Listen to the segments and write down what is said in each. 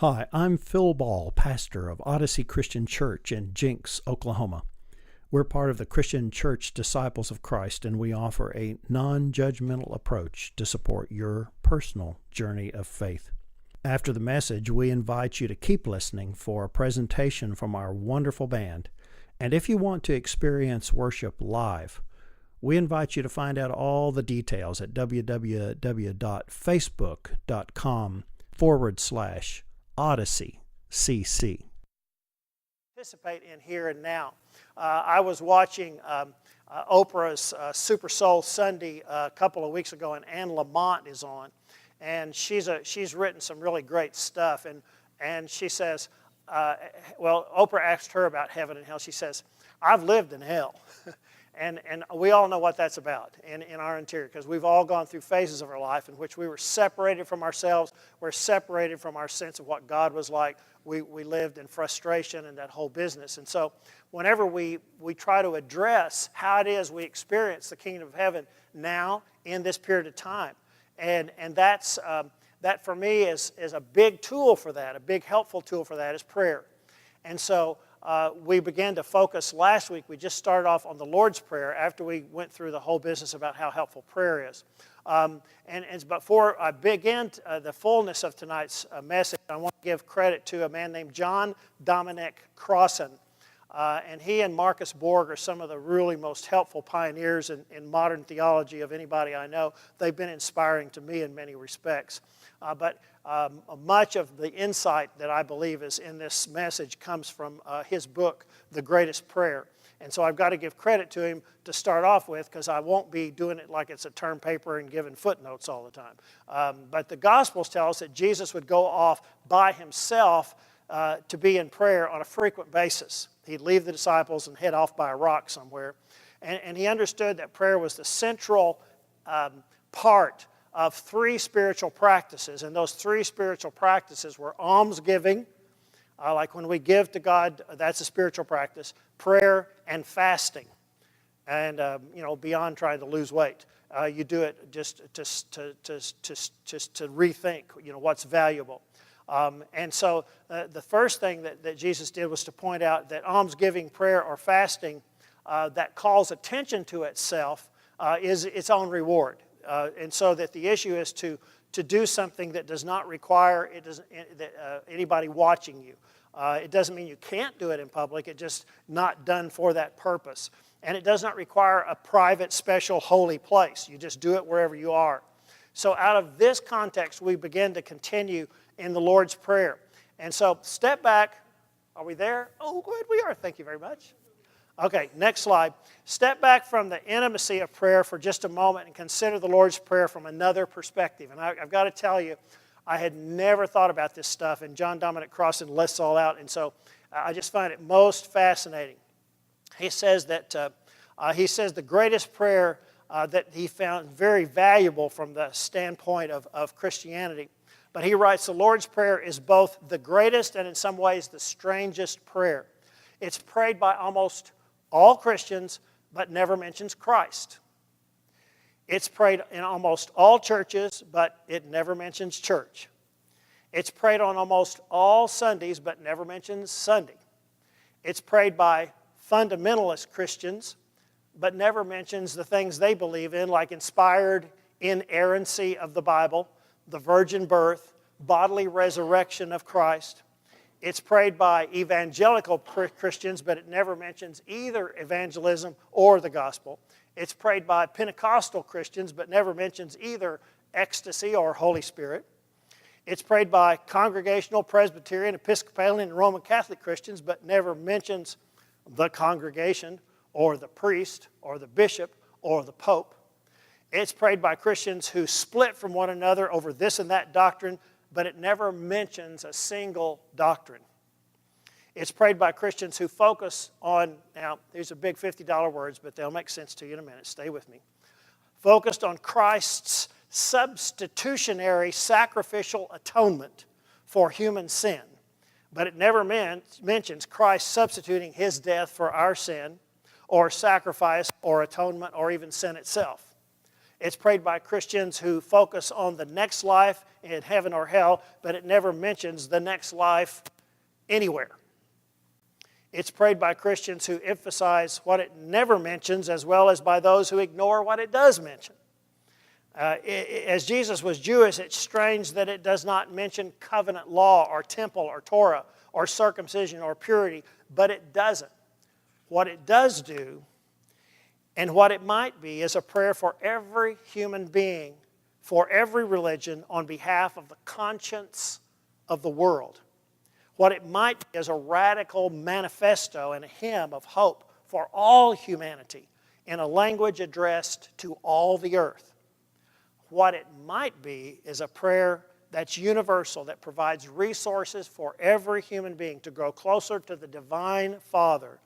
Hi, I'm Phil Ball, pastor of Odyssey Christian Church in Jenks, Oklahoma. We're part of the Christian Church Disciples of Christ, and we offer a non-judgmental approach to support your personal journey of faith. After the message, we invite you to keep listening for a presentation from our wonderful band. And if you want to experience worship live, we invite you to find out all the details at www.facebook.com/Odyssey CC. Participate in here and now. I was watching Oprah's Super Soul Sunday a couple of weeks ago, and Anne Lamott is on, and she's written some really great stuff. And she says, Oprah asked her about heaven and hell. She says, "I've lived in hell." And we all know what that's about in our interior, because we've all gone through phases of our life in which we were separated from ourselves. We're separated from our sense of what God was like. We lived in frustration and that whole business. And so whenever we try to address how it is we experience the kingdom of heaven now in this period of time, and that's that for me is a big tool for that, a big helpful tool for that is prayer. And so we began to focus last week. We just started off on the Lord's Prayer after we went through the whole business about how helpful prayer is. But before I begin the fullness of tonight's message, I want to give credit to a man named John Dominic Crossan. And he and Marcus Borg are some of the really most helpful pioneers in modern theology of anybody I know. They've been inspiring to me in many respects. But much of the insight that I believe is in this message comes from his book, The Greatest Prayer. And so I've got to give credit to him to start off with, because I won't be doing it like it's a term paper and giving footnotes all the time. But the Gospels tell us that Jesus would go off by himself to be in prayer on a frequent basis. He'd leave the disciples and head off by a rock somewhere. And he understood that prayer was the central part of three spiritual practices. And those three spiritual practices were almsgiving, like when we give to God, that's a spiritual practice, prayer, and fasting. And, beyond trying to lose weight. You do it just to rethink, what's valuable. And so the first thing that Jesus did was to point out that almsgiving, prayer, or fasting that calls attention to itself is its own reward. And so that the issue is to do something that does not require anybody watching you. It doesn't mean you can't do it in public. It's just not done for that purpose. And it does not require a private, special, holy place. You just do it wherever you are. So out of this context, we begin to continue in the Lord's Prayer. And so step back. Are we there? Oh, good, we are. Thank you very much. Okay, next slide. Step back from the intimacy of prayer for just a moment and consider the Lord's Prayer from another perspective. And I've got to tell you, I had never thought about this stuff, and John Dominic Crossan lists all out, and so I just find it most fascinating. He says that the greatest prayer that he found very valuable from the standpoint of Christianity. But he writes, the Lord's Prayer is both the greatest and in some ways the strangest prayer. It's prayed by almost all Christians, but never mentions Christ. It's prayed in almost all churches, but it never mentions church. It's prayed on almost all Sundays, but never mentions Sunday. It's prayed by fundamentalist Christians, but never mentions the things they believe in, like inspired inerrancy of the Bible, the virgin birth, bodily resurrection of Christ. It's prayed by evangelical Christians, but it never mentions either evangelism or the gospel. It's prayed by Pentecostal Christians, but never mentions either ecstasy or Holy Spirit. It's prayed by Congregational, Presbyterian, Episcopalian, and Roman Catholic Christians, but never mentions the congregation or the priest or the bishop or the pope. It's prayed by Christians who split from one another over this and that doctrine, but it never mentions a single doctrine. It's prayed by Christians who focus on, now these are big $50 words, but they'll make sense to you in a minute, stay with me. Focused on Christ's substitutionary sacrificial atonement for human sin. But it never mentions Christ substituting his death for our sin, or sacrifice, or atonement, or even sin itself. It's prayed by Christians who focus on the next life in heaven or hell, but it never mentions the next life anywhere. It's prayed by Christians who emphasize what it never mentions, as well as by those who ignore what it does mention. As Jesus was Jewish, it's strange that it does not mention covenant law or temple or Torah or circumcision or purity, but it doesn't. What it does do, and what it might be, is a prayer for every human being, for every religion, on behalf of the conscience of the world. What it might be is a radical manifesto and a hymn of hope for all humanity in a language addressed to all the earth. What it might be is a prayer that's universal, that provides resources for every human being to grow closer to the divine Father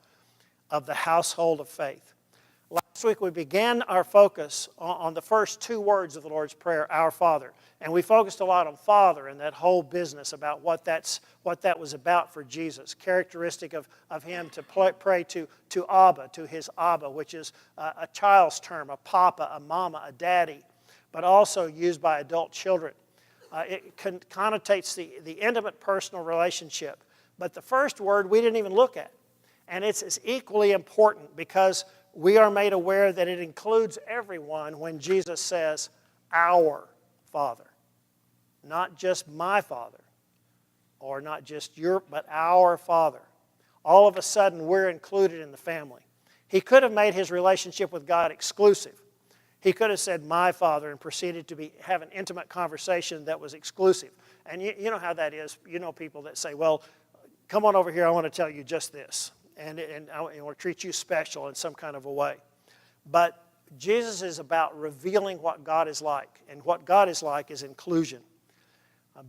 of the household of faith. Last week we began our focus on the first two words of the Lord's Prayer, Our Father. And we focused a lot on Father and that whole business about what that was about for Jesus. Characteristic of Him to pray to Abba, to His Abba, which is a child's term, a papa, a mama, a daddy, but also used by adult children. It connotates the intimate personal relationship. But the first word we didn't even look at. And it's equally important because we are made aware that it includes everyone when Jesus says, our Father. Not just my Father, or not just your, but our Father. All of a sudden, we're included in the family. He could have made His relationship with God exclusive. He could have said, my Father, and proceeded to have an intimate conversation that was exclusive. And you know how that is. You know people that say, well, come on over here, I want to tell you just this. And I want to treat you special in some kind of a way. But Jesus is about revealing what God is like. And what God is like is inclusion.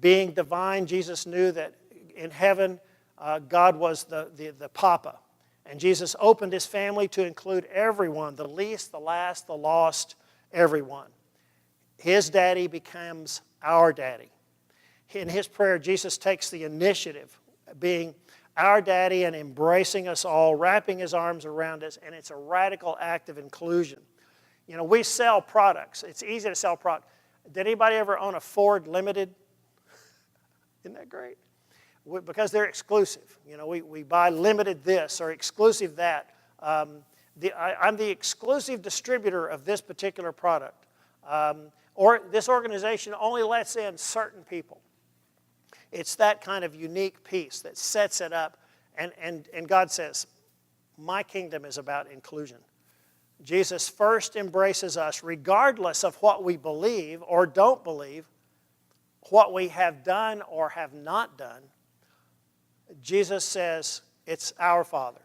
Being divine, Jesus knew that in heaven, God was the Papa. And Jesus opened His family to include everyone, the least, the last, the lost, everyone. His daddy becomes our daddy. In His prayer, Jesus takes the initiative, being our daddy and embracing us all, wrapping His arms around us, and it's a radical act of inclusion. You know, we sell products. It's easy to sell products. Did anybody ever own a Ford Limited? Isn't that great? Because they're exclusive. You know, we buy limited this or exclusive that. I'm the exclusive distributor of this particular product. Or this organization only lets in certain people. It's that kind of unique piece that sets it up. And God says, my kingdom is about inclusion. Jesus first embraces us regardless of what we believe or don't believe, what we have done or have not done. Jesus says, it's our Father.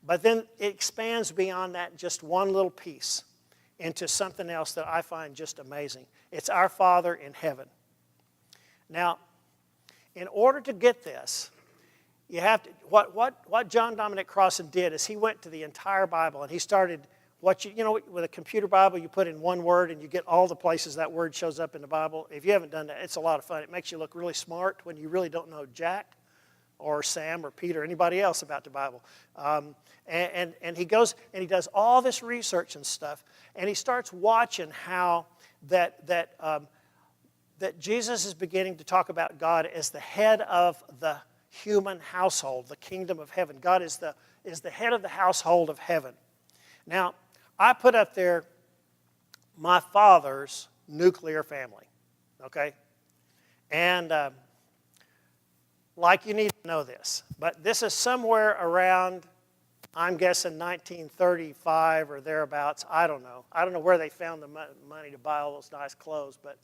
But then it expands beyond that just one little piece into something else that I find just amazing. It's our Father in heaven. Now, in order to get this, you have to, what John Dominic Crossan did is he went to the entire Bible and he started you know, with a computer Bible, you put in one word and you get all the places that word shows up in the Bible. If you haven't done that, it's a lot of fun. It makes you look really smart when you really don't know Jack or Sam or Peter or anybody else about the Bible. And he goes and he does all this research and stuff, and he starts watching how that Jesus is beginning to talk about God as the head of the human household, the kingdom of heaven. God is the head of the household of heaven. Now, I put up there my father's nuclear family, okay? And like you need to know this, but this is somewhere around, I'm guessing 1935 or thereabouts. I don't know. I don't know where they found the money to buy all those nice clothes, but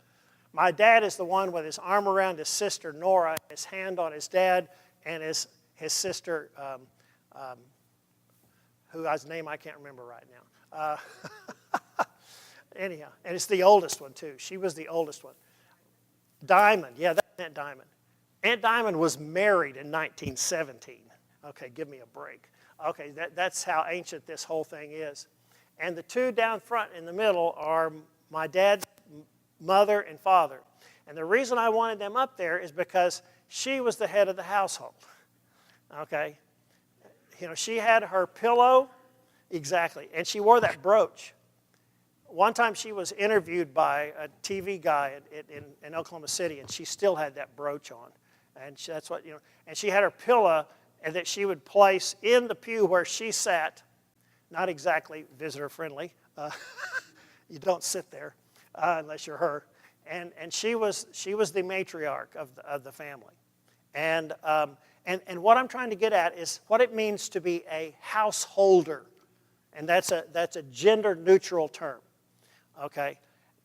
my dad is the one with his arm around his sister Nora, his hand on his dad, and his sister, whose name I can't remember right now. Anyhow, and it's the oldest one too. She was the oldest one. Diamond, yeah, that's Aunt Diamond. Aunt Diamond was married in 1917. Okay, give me a break. Okay, that's how ancient this whole thing is. And the two down front in the middle are my dad's mother and father. And the reason I wanted them up there is because she was the head of the household. Okay? You know, she had her pillow, exactly, and she wore that brooch. one time she was interviewed by a TV guy in Oklahoma City, and she still had that brooch on. And that's what, and she had her pillow and that she would place in the pew where she sat, not exactly visitor friendly. You don't sit there unless you're her. And she was the matriarch of the family. And what I'm trying to get at is what it means to be a householder. And that's a gender neutral term. Okay?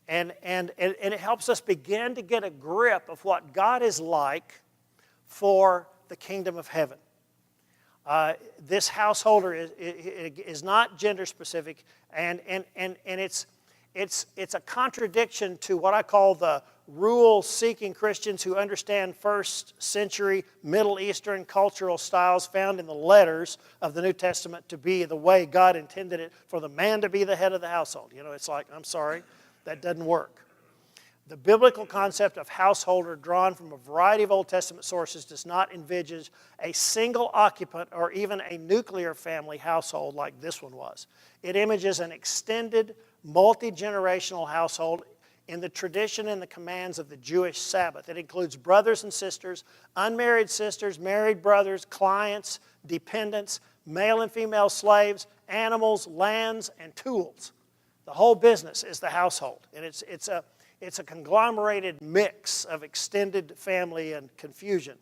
And it helps us begin to get a grip of what God is like for the kingdom of heaven. This householder is not gender specific, and it's a contradiction to what I call the rule-seeking Christians who understand first century Middle Eastern cultural styles found in the letters of the New Testament to be the way God intended it for the man to be the head of the household. It's like, I'm sorry, that doesn't work. The biblical concept of householder, drawn from a variety of Old Testament sources, does not envisage a single occupant or even a nuclear family household like this one was. It images an extended, multi-generational household in the tradition and the commands of the Jewish Sabbath. It includes brothers and sisters, unmarried sisters, married brothers, clients, dependents, male and female slaves, animals, lands, and tools. The whole business is the household, and it's a conglomerated mix of extended family and confusion.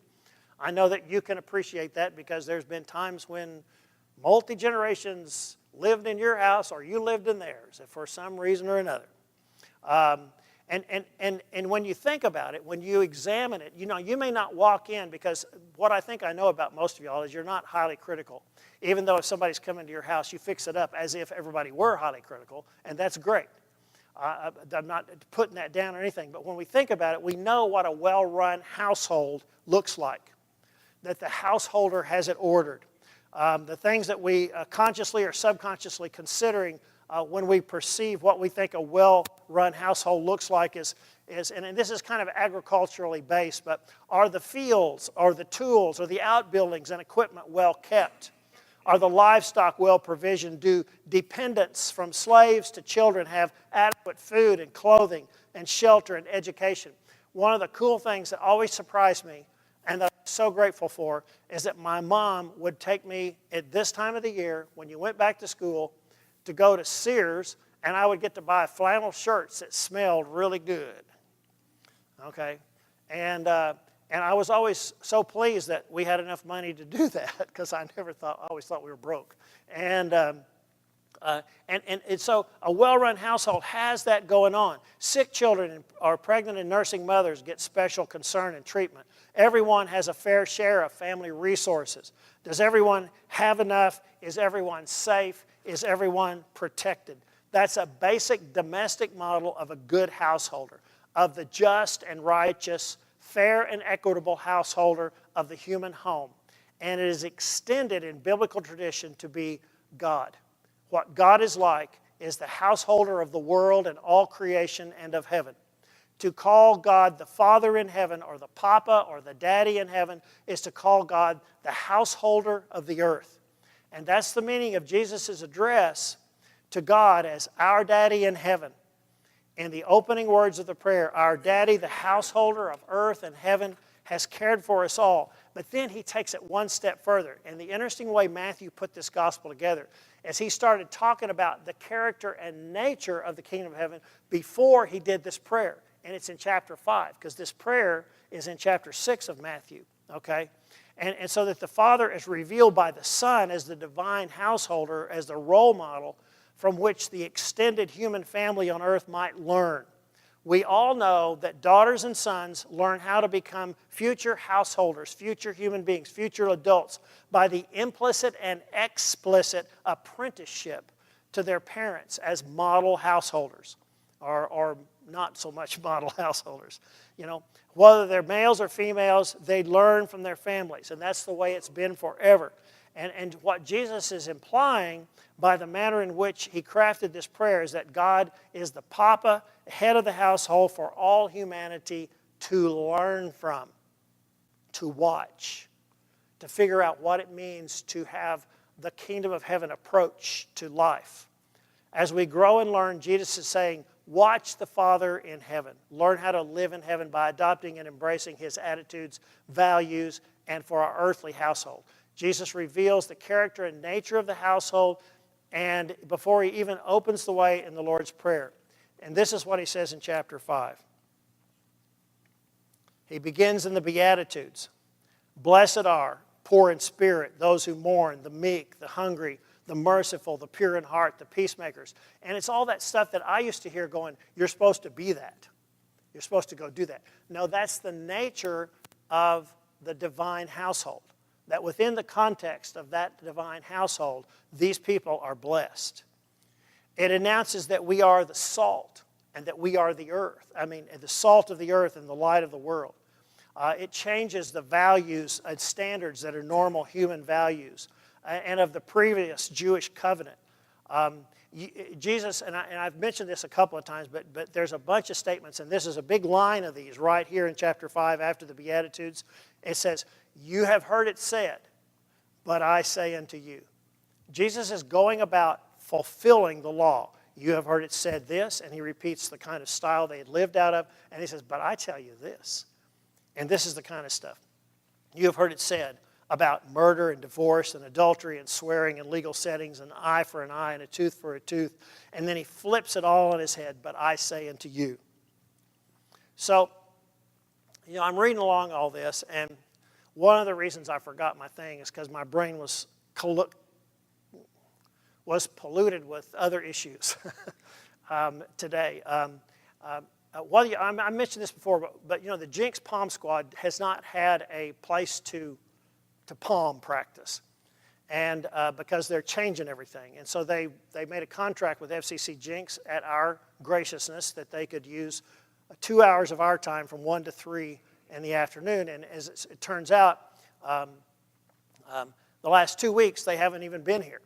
I know that you can appreciate that because there's been times when multi-generations lived in your house or you lived in theirs for some reason or another. And when you think about it, when you examine it, you may not walk in, because what I think I know about most of y'all is you're not highly critical. Even though if somebody's come into your house, you fix it up as if everybody were highly critical, and that's great. I'm not putting that down or anything, but when we think about it, we know what a well-run household looks like, that the householder has it ordered. The things that we consciously or subconsciously considering when we perceive what we think a well-run household looks like is and this is kind of agriculturally based, but are the fields, or the tools, or the outbuildings and equipment well kept? Are the livestock well provisioned? Do dependents from slaves to children have adequate food and clothing and shelter and education? One of the cool things that always surprised me and that I'm so grateful for is that my mom would take me at this time of the year when you went back to school to go to Sears, and I would get to buy flannel shirts that smelled really good. Okay? And I was always so pleased that we had enough money to do that, because I always thought we were broke. And so a well-run household has that going on. Sick children or pregnant and nursing mothers get special concern and treatment. Everyone has a fair share of family resources. Does everyone have enough? Is everyone safe? Is everyone protected? That's a basic domestic model of a good householder, of the just and righteous, fair and equitable householder of the human home. And it is extended in biblical tradition to be God. What God is like is the householder of the world and all creation and of heaven. To call God the Father in heaven, or the Papa or the Daddy in heaven, is to call God the householder of the earth. And that's the meaning of Jesus' address to God as our Daddy in heaven. In the opening words of the prayer, our Daddy, the householder of earth and heaven, has cared for us all. But then he takes it one step further. And the interesting way Matthew put this gospel together is he started talking about the character and nature of the kingdom of heaven before he did this prayer. And it's in chapter 5, because this prayer is in chapter 6 of Matthew. Okay? And so that the Father is revealed by the Son as the divine householder, as the role model from which the extended human family on earth might learn. We all know that daughters and sons learn how to become future householders, future human beings, future adults by the implicit and explicit apprenticeship to their parents as model householders, or not so much model householders. Whether they're males or females, they learn from their families, and that's the way it's been forever. And what Jesus is implying by the manner in which he crafted this prayer is that God is the Papa, head of the household for all humanity to learn from, to watch, to figure out what it means to have the kingdom of heaven approach to life. As we grow and learn, Jesus is saying, watch the Father in heaven. Learn how to live in heaven by adopting and embracing His attitudes, values, and for our earthly household. Jesus reveals the character and nature of the household and before He even opens the way in the Lord's Prayer. And this is what He says in chapter 5. He begins in the Beatitudes. Blessed are poor in spirit, those who mourn, the meek, the hungry, the merciful, the pure in heart, the peacemakers. And it's all that stuff that I used to hear going, you're supposed to be that. You're supposed to go do that. No, that's the nature of the divine household. That within the context of that divine household, these people are blessed. It announces that we are the salt and that we are the earth. I mean, the salt of the earth and the light of the world. It changes the values and standards that are normal human values and of the previous Jewish covenant. Jesus, and I've mentioned this a couple of times, but there's a bunch of statements, and this is a big line of these right here in chapter 5 after the Beatitudes. It says, you have heard it said, but I say unto you. Jesus is going about fulfilling the law. You have heard it said this, and He repeats the kind of style they had lived out of, and He says, but I tell you this. And this is the kind of stuff. You have heard it said about murder and divorce and adultery and swearing in legal settings, an eye for an eye and a tooth for a tooth. And then He flips it all on His head, but I say unto you. So, I'm reading along all this, and one of the reasons I forgot my thing is because my brain was polluted with other issues today. I mentioned this before, but the Jenks Palm Squad has not had a place to palm practice, and because they're changing everything. And so they made a contract with FCC Jenks at our graciousness that they could use 2 hours of our time from 1 to 3 in the afternoon. And as it turns out, the last 2 weeks they haven't even been here.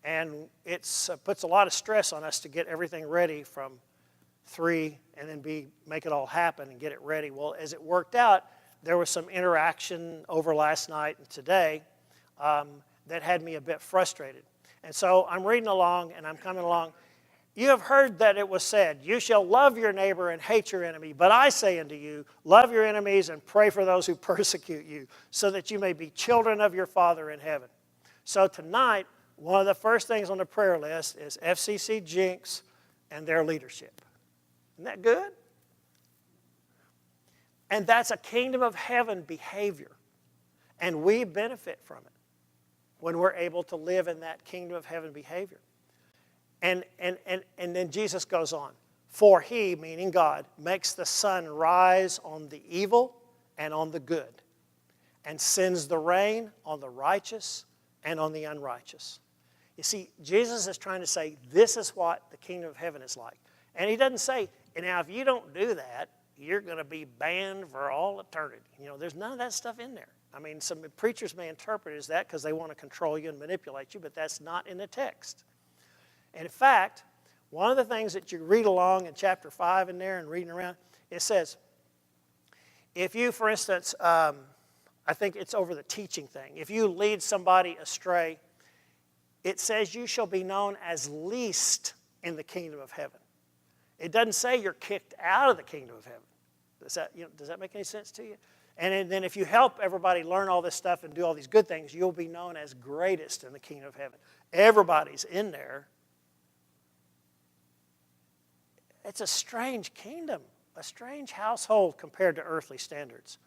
And it puts a lot of stress on us to get everything ready from 3 and then make it all happen and get it ready. Well, as it worked out, there was some interaction over last night and today that had me a bit frustrated. And so I'm reading along and I'm coming along. You have heard that it was said, you shall love your neighbor and hate your enemy. But I say unto you, love your enemies and pray for those who persecute you, so that you may be children of your Father in heaven. So tonight, one of the first things on the prayer list is FCC Jenks and their leadership. Isn't that good? And that's a kingdom of heaven behavior. And we benefit from it when we're able to live in that kingdom of heaven behavior. And then Jesus goes on. For He, meaning God, makes the sun rise on the evil and on the good, and sends the rain on the righteous and on the unrighteous. You see, Jesus is trying to say this is what the kingdom of heaven is like. And He doesn't say, now if you don't do that, you're going to be banned for all eternity. There's none of that stuff in there. I mean, some preachers may interpret it as that because they want to control you and manipulate you, but that's not in the text. And in fact, one of the things that you read along in chapter 5 in there and reading around, it says, if you, for instance, I think it's over the teaching thing, if you lead somebody astray, it says you shall be known as least in the kingdom of heaven. It doesn't say you're kicked out of the kingdom of heaven. Does that make any sense to you? And then if you help everybody learn all this stuff and do all these good things, you'll be known as greatest in the kingdom of heaven. Everybody's in there. It's a strange kingdom, a strange household compared to earthly standards.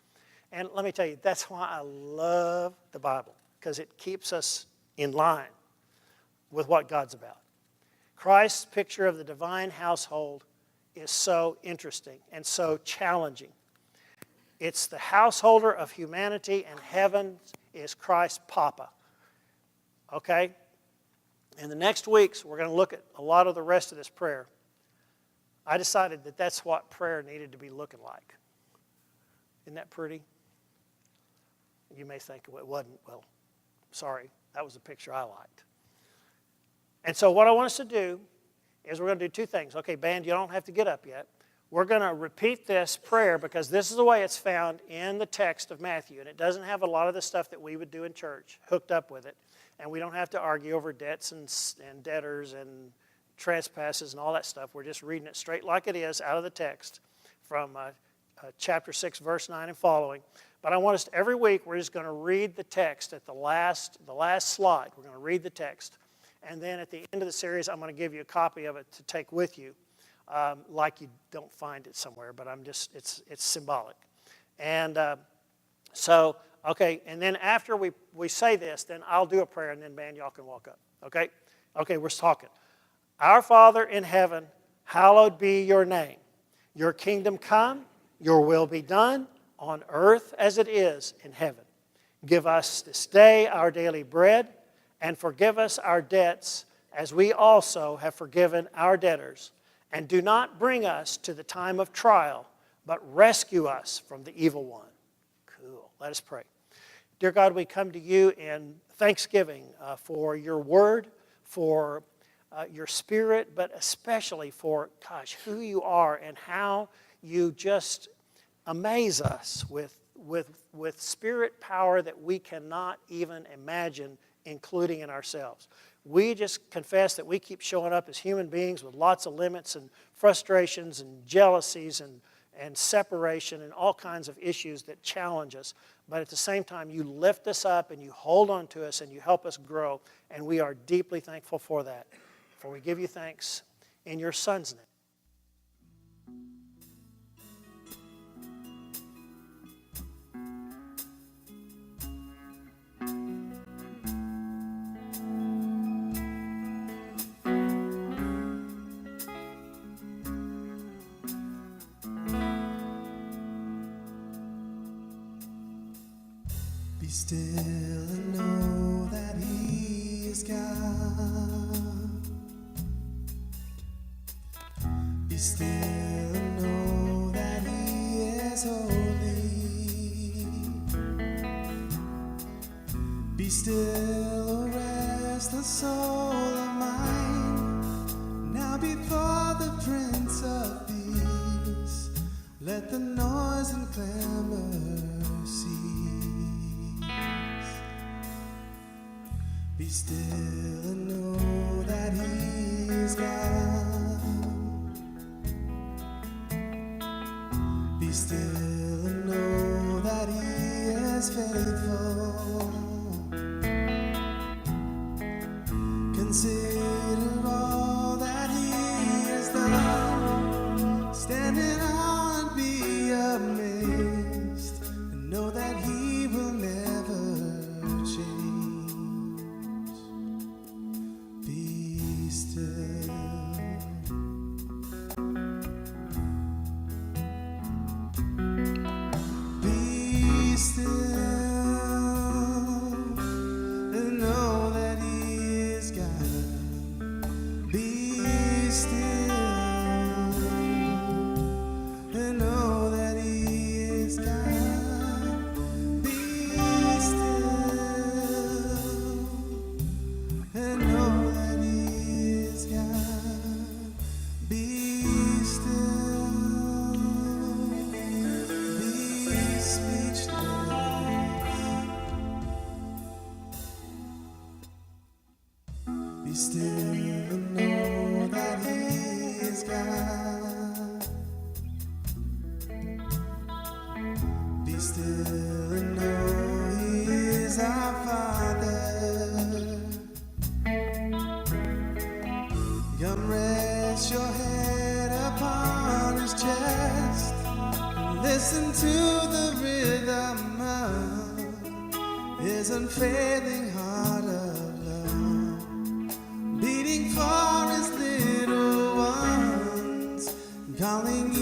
And let me tell you, that's why I love the Bible, because it keeps us in line with what God's about. Christ's picture of the divine household is so interesting and so challenging. It's the householder of humanity, and heaven is Christ's papa. Okay? In the next weeks, we're going to look at a lot of the rest of this prayer. I decided that that's what prayer needed to be looking like. Isn't that pretty? You may think it wasn't. Well, sorry, that was the picture I liked. And so what I want us to do is we're going to do two things. Okay, band, you don't have to get up yet. We're going to repeat this prayer because this is the way it's found in the text of Matthew. And it doesn't have a lot of the stuff that we would do in church hooked up with it. And we don't have to argue over debts and debtors and trespasses and all that stuff. We're just reading it straight like it is out of the text from chapter 6, verse 9 and following. But I want us to, every week we're just going to read the text at the last slide. We're going to read the text. And then at the end of the series, I'm going to give you a copy of it to take with you, like you don't find it somewhere, but it's symbolic. And so, okay, and then after we say this, then I'll do a prayer, and then, man, y'all can walk up, okay? Okay, we're talking. Our Father in heaven, hallowed be your name. Your kingdom come, your will be done, on earth as it is in heaven. Give us this day our daily bread, and forgive us our debts as we also have forgiven our debtors. And do not bring us to the time of trial, but rescue us from the evil one. Cool. Let us pray. Dear God, we come to you in thanksgiving for your word, for your spirit, but especially for, gosh, who you are and how you just amaze us with spirit power that we cannot even imagine including in ourselves. We just confess that we keep showing up as human beings with lots of limits and frustrations and jealousies and separation and all kinds of issues that challenge us. But at the same time, you lift us up and you hold on to us and you help us grow. And we are deeply thankful for that. For we give you thanks in your Son's name. Be still and know that He is God. Be still and know that He is holy. Be still, rest the soul of mine. Now before the Prince of Peace, let the noise and clamor cease. Be still and know that He is God. Be still and know that He is faithful. Consider all that He has done. Stand in awe and be amazed, and know that He will never change. Be still. Be still and know that He is God. Be still and know that He is God. Be still and know that He is God. Be still. Be speechless. Be still and know that He is God. Be still and know He is our Father. Come rest your head upon His chest and listen to the rhythm of His unfailing heart of love, beating for His little ones, calling you